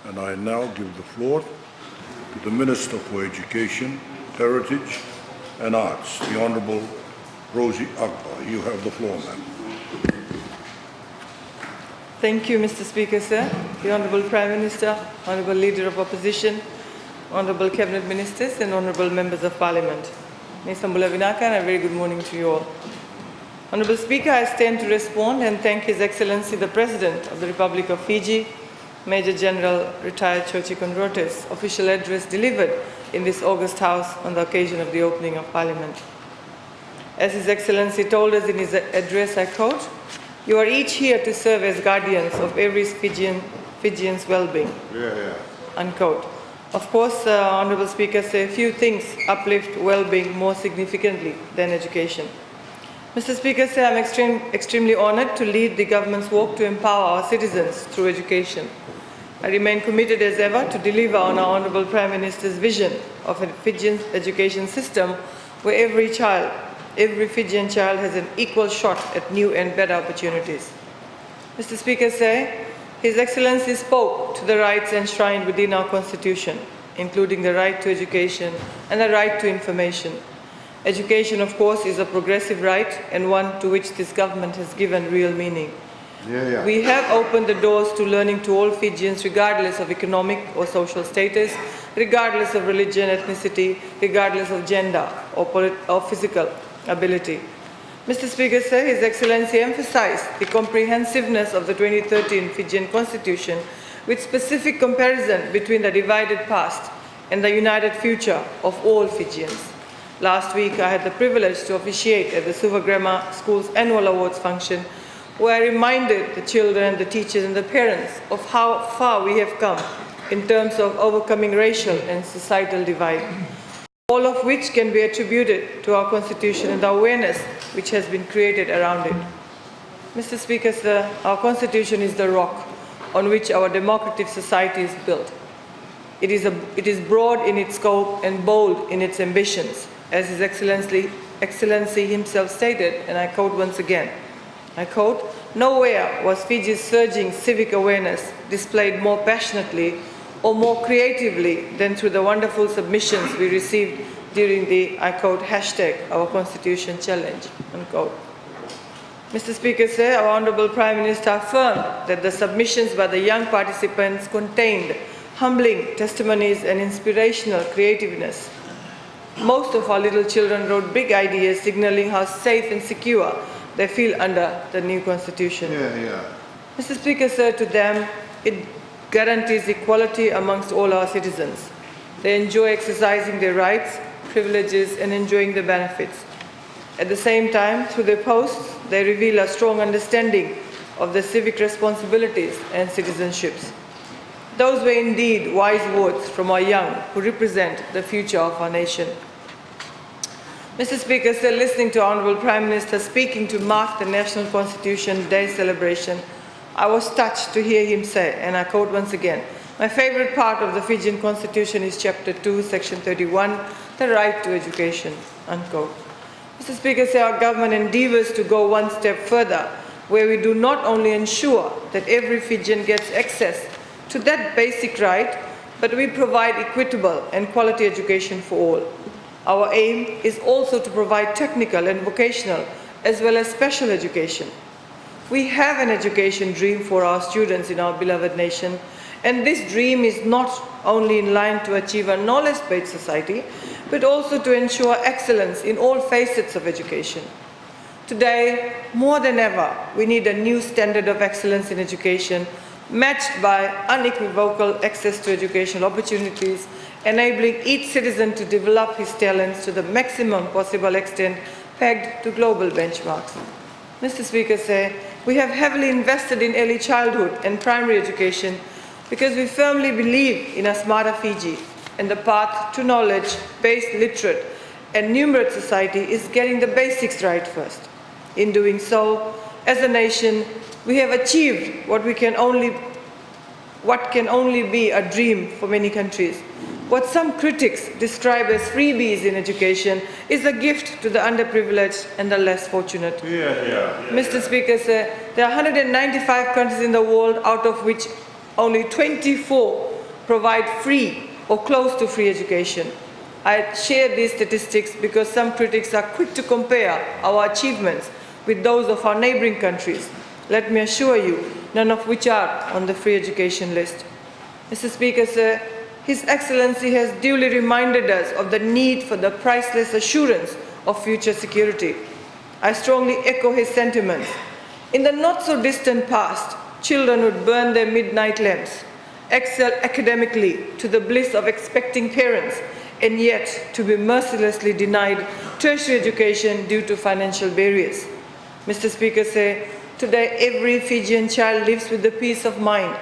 And I now give the floor to the Minister for Education, Heritage and Arts, the Honourable Rosy Akbar. You have the floor, ma'am. Thank you, Mr. Speaker, sir. The Honourable Prime Minister, Honourable Leader of Opposition, Honourable Cabinet Ministers and Honourable Members of Parliament. Nisambula Vinaka, and a very good morning to you all. Honourable Speaker, I stand to respond and thank His Excellency the President of the Republic of Fiji, Major General retired Chochi Kondrate's official address delivered in this August House on the occasion of the opening of Parliament. As His Excellency told us in his address, I quote, "You are each here to serve as guardians of every Fijian's well-being." Unquote. Of course, Honourable Speaker, say few things uplift well-being more significantly than education. Mr. Speaker, sir, I am extremely honoured to lead the government's work to empower our citizens through education. I remain committed as ever to deliver on our Honourable Prime Minister's vision of a Fijian education system where every Fijian child has an equal shot at new and better opportunities. Mr. Speaker, sir, His Excellency spoke to the rights enshrined within our Constitution, including the right to education and the right to information. Education, of course, is a progressive right and one to which this government has given real meaning. We have opened the doors to learning to all Fijians regardless of economic or social status, regardless of religion, ethnicity, regardless of gender or physical ability. Mr. Speaker, sir, His Excellency emphasized the comprehensiveness of the 2013 Fijian Constitution with specific comparison between the divided past and the united future of all Fijians. Last week, I had the privilege to officiate at the Suva Grammar School's annual awards function, where I reminded the children, the teachers and the parents of how far we have come in terms of overcoming racial and societal divide, all of which can be attributed to our Constitution and the awareness which has been created around it. Mr. Speaker, sir, our Constitution is the rock on which our democratic society is built. It is broad in its scope and bold in its ambitions, as His Excellency himself stated, and I quote once again, I quote, "Nowhere was Fiji's surging civic awareness displayed more passionately or more creatively than through the wonderful submissions we received during the, I quote, hashtag our Constitution Challenge," unquote. Mr. Speaker, sir, our Honourable Prime Minister affirmed that the submissions by the young participants contained humbling testimonies and inspirational creativeness. Most of our little children wrote big ideas signaling how safe and secure they feel under the new Constitution. Mr. Speaker, sir, to them, it guarantees equality amongst all our citizens. They enjoy exercising their rights, privileges and enjoying the benefits. At the same time, through their posts, they reveal a strong understanding of their civic responsibilities and citizenships. Those were indeed wise words from our young who represent the future of our nation. Mr. Speaker, sir, listening to Honourable Prime Minister speaking to mark the National Constitution Day celebration, I was touched to hear him say, and I quote once again, "My favourite part of the Fijian Constitution is Chapter 2, Section 31, the right to education," unquote. Mr. Speaker, sir, our government endeavours to go one step further, where we do not only ensure that every Fijian gets access to that basic right, but we provide equitable and quality education for all. Our aim is also to provide technical and vocational as well as special education. We have an education dream for our students in our beloved nation, and this dream is not only in line to achieve a knowledge-based society, but also to ensure excellence in all facets of education. Today, more than ever, we need a new standard of excellence in education, matched by unequivocal access to educational opportunities, enabling each citizen to develop his talents to the maximum possible extent pegged to global benchmarks. Mr. Speaker, sir, we have heavily invested in early childhood and primary education because we firmly believe in a smarter Fiji, and the path to knowledge-based, literate and numerate society is getting the basics right first. In doing so, as a nation, we have achieved what can only be a dream for many countries. What some critics describe as freebies in education is a gift to the underprivileged and the less fortunate. Mr. Speaker, sir, there are 195 countries in the world, out of which only 24 provide free or close to free education. I share these statistics because some critics are quick to compare our achievements with those of our neighboring countries. Let me assure you, none of which are on the free education list. Mr. Speaker, sir, His Excellency has duly reminded us of the need for the priceless assurance of future security. I strongly echo his sentiments. In the not-so-distant past, children would burn their midnight lamps, excel academically to the bliss of expecting parents, and yet to be mercilessly denied tertiary education due to financial barriers. Mr. Speaker, sir, today every Fijian child lives with the peace of mind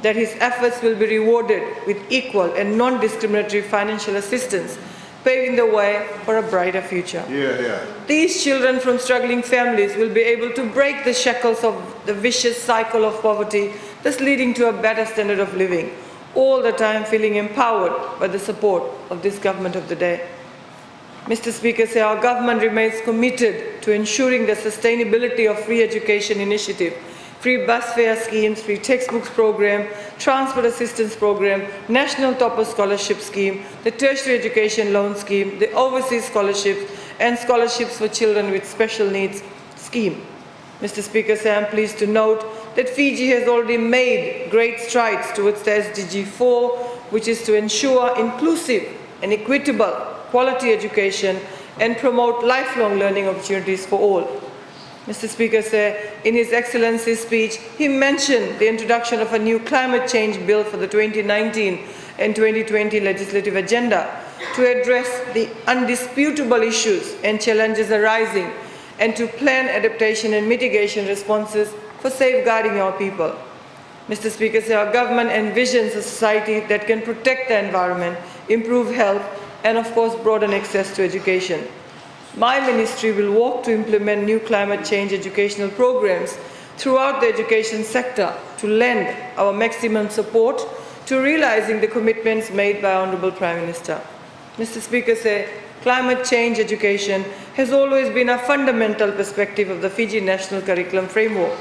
that his efforts will be rewarded with equal and non-discriminatory financial assistance, paving the way for a brighter future. These children from struggling families will be able to break the shackles of the vicious cycle of poverty, thus leading to a better standard of living, all the time feeling empowered by the support of this government of the day. Mr. Speaker, sir, our government remains committed to ensuring the sustainability of free education initiative, free bus fare schemes, free textbooks program, transport assistance program, national topper scholarship scheme, the tertiary education loan scheme, the overseas scholarships, and scholarships for children with special needs scheme. Mr. Speaker, sir, I am pleased to note that Fiji has already made great strides towards the SDG 4, which is to ensure inclusive and equitable quality education and promote lifelong learning opportunities for all. Mr. Speaker, sir, in His Excellency's speech, he mentioned the introduction of a new climate change bill for the 2019 and 2020 legislative agenda to address the undisputable issues and challenges arising and to plan adaptation and mitigation responses for safeguarding our people. Mr. Speaker, sir, our government envisions a society that can protect the environment, improve health, and of course broaden access to education. My ministry will work to implement new climate change educational programs throughout the education sector to lend our maximum support to realizing the commitments made by Honourable Prime Minister. Mr. Speaker, sir, climate change education has always been a fundamental perspective of the Fiji National Curriculum Framework.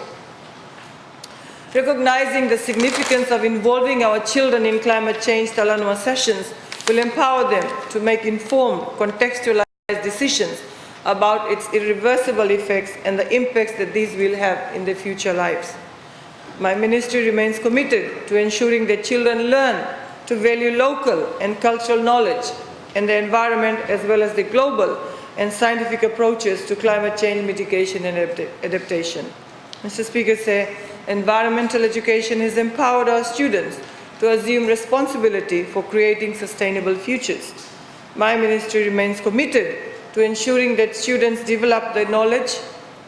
Recognizing the significance of involving our children in climate change Talanua sessions will empower them to make informed, contextualized decisions about its irreversible effects and the impacts that these will have in their future lives. My ministry remains committed to ensuring that children learn to value local and cultural knowledge and the environment as well as the global and scientific approaches to climate change mitigation and adaptation. Mr. Speaker, sir, environmental education has empowered our students to assume responsibility for creating sustainable futures. My ministry remains committed to ensuring that students develop the knowledge,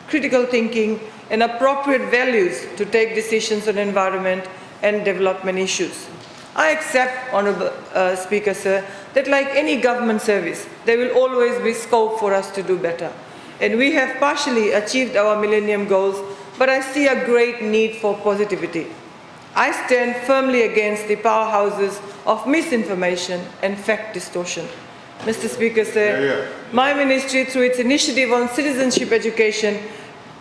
critical thinking, and appropriate values to take decisions on environment and development issues. I accept, Honourable Speaker, sir, that like any government service, there will always be scope for us to do better. And we have partially achieved our Millennium Goals, but I see a great need for positivity. I stand firmly against the powerhouses of misinformation and fact distortion. Mr. Speaker, sir, my ministry, through its initiative on citizenship education,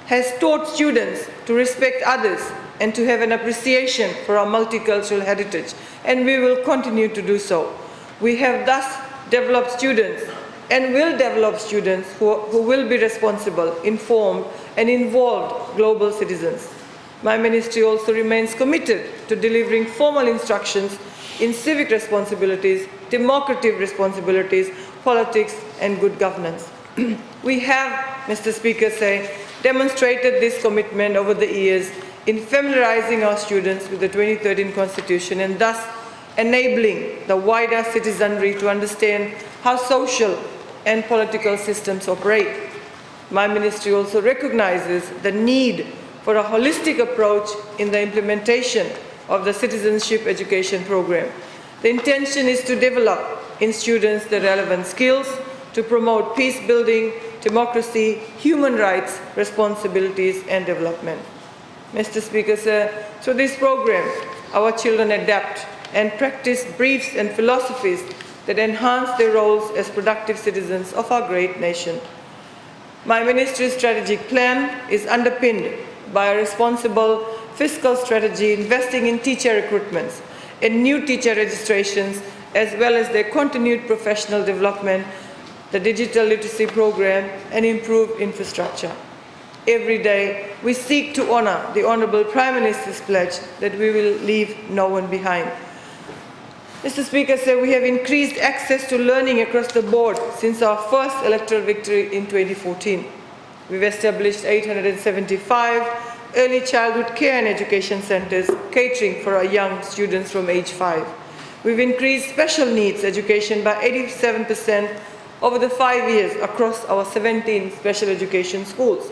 has taught students to respect others and to have an appreciation for our multicultural heritage, and we will continue to do so. We have thus developed students and will develop students who will be responsible, informed, and involved global citizens. My ministry also remains committed to delivering formal instructions in civic responsibilities, democratic responsibilities, politics, and good governance. We have, Mr. Speaker, demonstrated this commitment over the years in familiarizing our students with the 2013 Constitution and thus enabling the wider citizenry to understand how social and political systems operate. My ministry also recognizes the need for a holistic approach in the implementation of the citizenship education program. The intention is to develop in students the relevant skills to promote peace building, democracy, human rights, responsibilities, and development. Mr. Speaker, sir, through this program, our children adapt and practice beliefs and philosophies that enhance their roles as productive citizens of our great nation. My ministry's strategic plan is underpinned by a responsible fiscal strategy investing in teacher recruitments and new teacher registrations, as well as their continued professional development, the digital literacy program, and improved infrastructure. Every day, we seek to honor the Honourable Prime Minister's pledge that we will leave no one behind. Mr. Speaker, sir, we have increased access to learning across the board since our first electoral victory in 2014. We've established 875 early childhood care and education centres catering for our young students from age 5. We've increased special needs education by 87% over the 5 years across our 17 special education schools.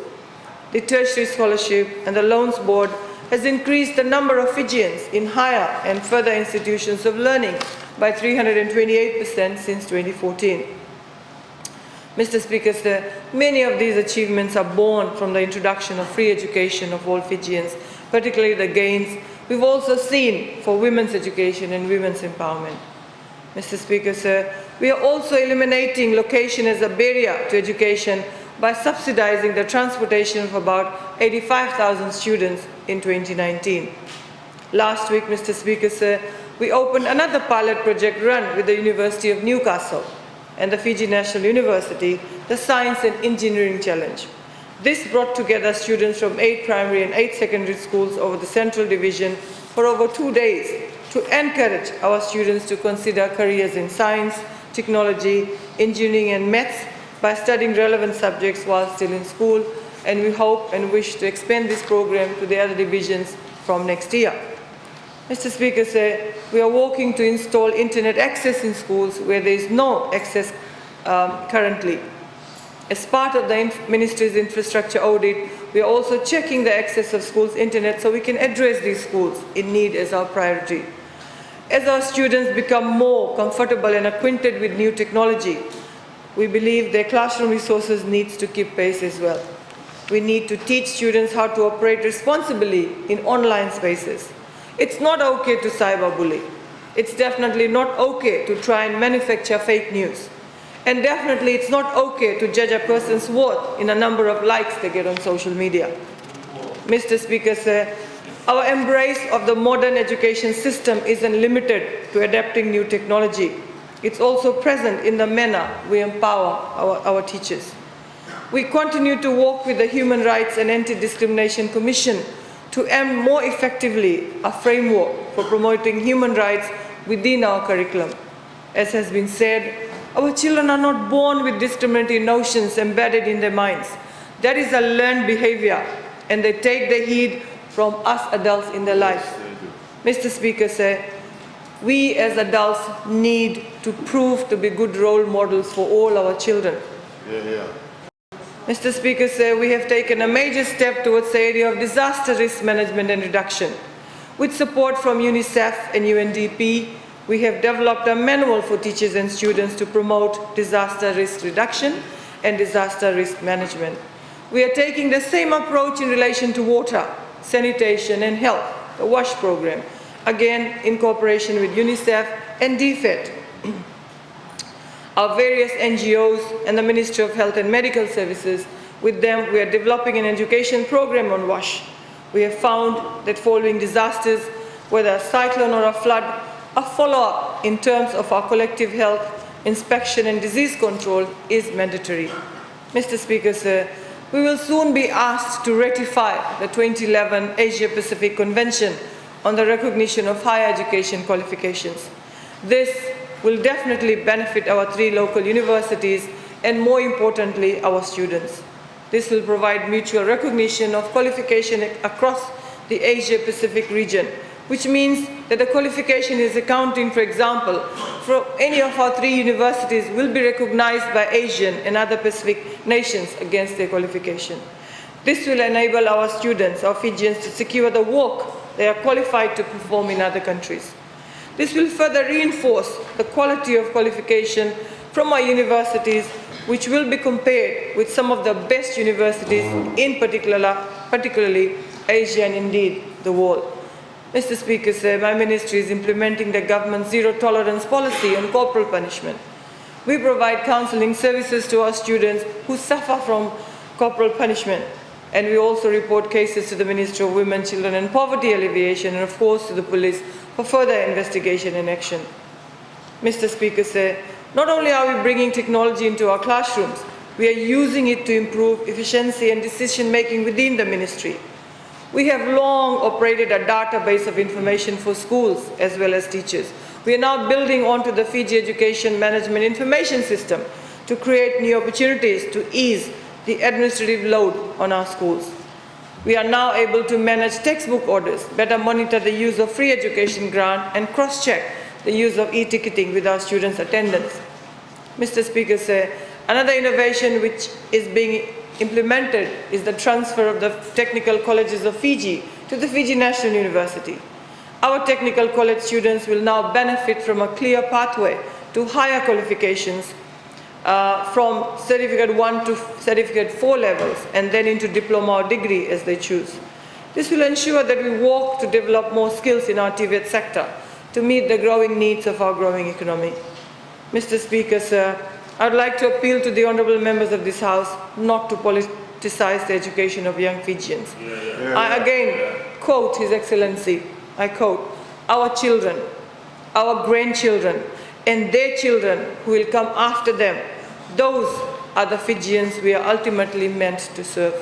The tertiary scholarship and the loans board has increased the number of Fijians in higher and further institutions of learning by 328% since 2014. Mr. Speaker, sir, many of these achievements are born from the introduction of free education of all Fijians, particularly the gains we've also seen for women's education and women's empowerment. Mr. Speaker, sir, we are also eliminating location as a barrier to education by subsidizing the transportation of about 85,000 students in 2019. Last week, Mr. Speaker, sir, we opened another pilot project run with the University of Newcastle and the Fiji National University, the Science and Engineering Challenge. This brought together students from 8 primary and 8 secondary schools over the Central Division for over 2 days to encourage our students to consider careers in science, technology, engineering and maths by studying relevant subjects while still in school, and we hope and wish to expand this program to the other divisions from next year. Mr. Speaker, sir, we are working to install internet access in schools where there is no access currently. As part of the Ministry's infrastructure audit, we are also checking the access of schools' internet so we can address these schools in need as our priority. As our students become more comfortable and acquainted with new technology, we believe their classroom resources need to keep pace as well. We need to teach students how to operate responsibly in online spaces. It's not okay to cyberbully. It's definitely not okay to try and manufacture fake news. And definitely it's not okay to judge a person's worth in a number of likes they get on social media. Mr. Speaker, sir, our embrace of the modern education system isn't limited to adapting new technology. It's also present in the manner we empower our teachers. We continue to work with the Human Rights and Anti-Discrimination Commission to aim more effectively a framework for promoting human rights within our curriculum. As has been said, our children are not born with discriminatory notions embedded in their minds. That is a learned behavior, and they take the heed from us adults in their lives. Mr. Speaker, sir, we as adults need to prove to be good role models for all our children. Mr. Speaker, sir, we have taken a major step towards the area of disaster risk management and reduction. With support from UNICEF and UNDP, we have developed a manual for teachers and students to promote disaster risk reduction and disaster risk management. We are taking the same approach in relation to water, sanitation and health, the WASH program, again in cooperation with UNICEF and DFED. Our various NGOs and the Ministry of Health and Medical Services, with them we are developing an education program on WASH. We have found that following disasters, whether a cyclone or a flood, a follow-up in terms of our collective health, inspection and disease control is mandatory. Mr. Speaker, sir, we will soon be asked to ratify the 2011 Asia-Pacific Convention on the recognition of higher education qualifications. This will definitely benefit our 3 local universities and, more importantly, our students. This will provide mutual recognition of qualification across the Asia-Pacific region, which means that the qualification is accounting, for example, for any of our 3 universities will be recognized by Asian and other Pacific nations against their qualification. This will enable our students, our Fijians, to secure the work they are qualified to perform in other countries. This will further reinforce the quality of qualification from our universities, which will be compared with some of the best universities in particularly Asia and indeed the world. Mr. Speaker, sir, my ministry is implementing the government's zero-tolerance policy on corporal punishment. We provide counselling services to our students who suffer from corporal punishment, and we also report cases to the Ministry of Women, Children and Poverty Alleviation and, of course, to the police for further investigation and action. Mr. Speaker, sir, not only are we bringing technology into our classrooms, we are using it to improve efficiency and decision-making within the ministry. We have long operated a database of information for schools as well as teachers. We are now building onto the Fiji Education Management Information System to create new opportunities to ease the administrative load on our schools. We are now able to manage textbook orders, better monitor the use of free education grant, and cross-check the use of e-ticketing with our students' attendance. Mr. Speaker, sir, another innovation which is being implemented is the transfer of the technical colleges of Fiji to the Fiji National University. Our technical college students will now benefit from a clear pathway to higher qualifications from Certificate 1 to Certificate 4 levels and then into diploma or degree as they choose. This will ensure that we work to develop more skills in our TVET sector to meet the growing needs of our growing economy. Mr. Speaker, sir, I would like to appeal to the honourable members of this House not to politicize the education of young Fijians. I again quote His Excellency, I quote, our children, our grandchildren, and their children who will come after them, those are the Fijians we are ultimately meant to serve.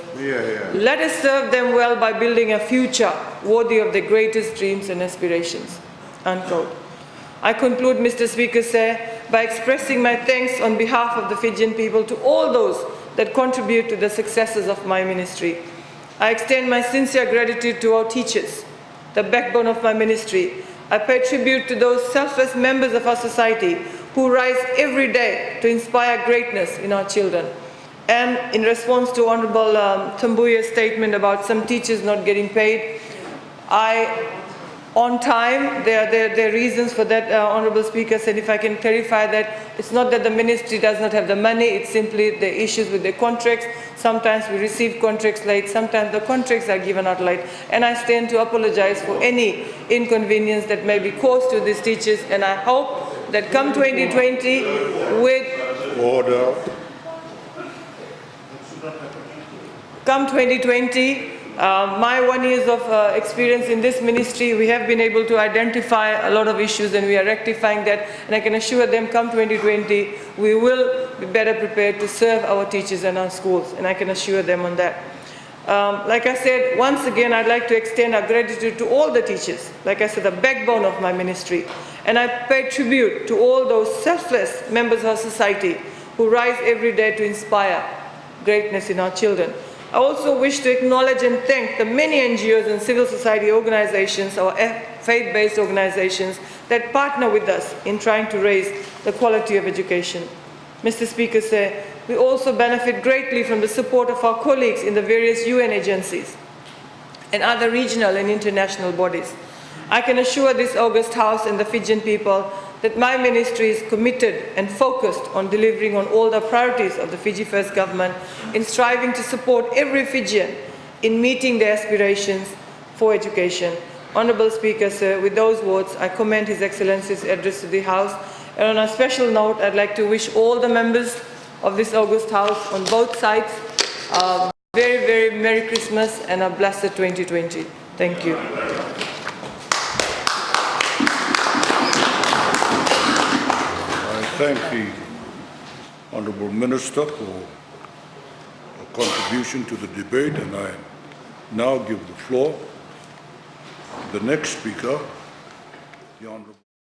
Let us serve them well by building a future worthy of their greatest dreams and aspirations. Unquote. I conclude, Mr. Speaker, sir, by expressing my thanks on behalf of the Fijian people to all those that contribute to the successes of my ministry. I extend my sincere gratitude to our teachers, the backbone of my ministry. I pay tribute to those selfless members of our society who rise every day to inspire greatness in our children. And in response to Honourable Tambuya's statement about some teachers not getting paid, on time, there are reasons for that, Honourable Speaker said, if I can clarify that it's not that the ministry does not have the money, it's simply the issues with the contracts. Sometimes we receive contracts late, sometimes the contracts are given out late, and I stand to apologize for any inconvenience that may be caused to these teachers, and I hope that come 2020 with... Order. Come 2020, my 1 year of experience in this ministry, we have been able to identify a lot of issues and we are rectifying that, and I can assure them come 2020 we will be better prepared to serve our teachers and our schools, and I can assure them on that. Like I said, once again I'd like to extend our gratitude to all the teachers, like I said, the backbone of my ministry, and I pay tribute to all those selfless members of our society who rise every day to inspire greatness in our children. I also wish to acknowledge and thank the many NGOs and civil society organizations, our faith-based organizations that partner with us in trying to raise the quality of education. Mr. Speaker, sir, we also benefit greatly from the support of our colleagues in the various UN agencies and other regional and international bodies. I can assure this august House and the Fijian people that my ministry is committed and focused on delivering on all the priorities of the Fiji First government in striving to support every Fijian in meeting their aspirations for education. Honourable Speaker, sir, with those words, I commend His Excellency's address to the House. And on a special note, I'd like to wish all the members of this august House on both sides a very, very Merry Christmas and a blessed 2020. Thank you. Thank the Honourable Minister for a contribution to the debate, and I now give the floor to the next speaker, the Honourable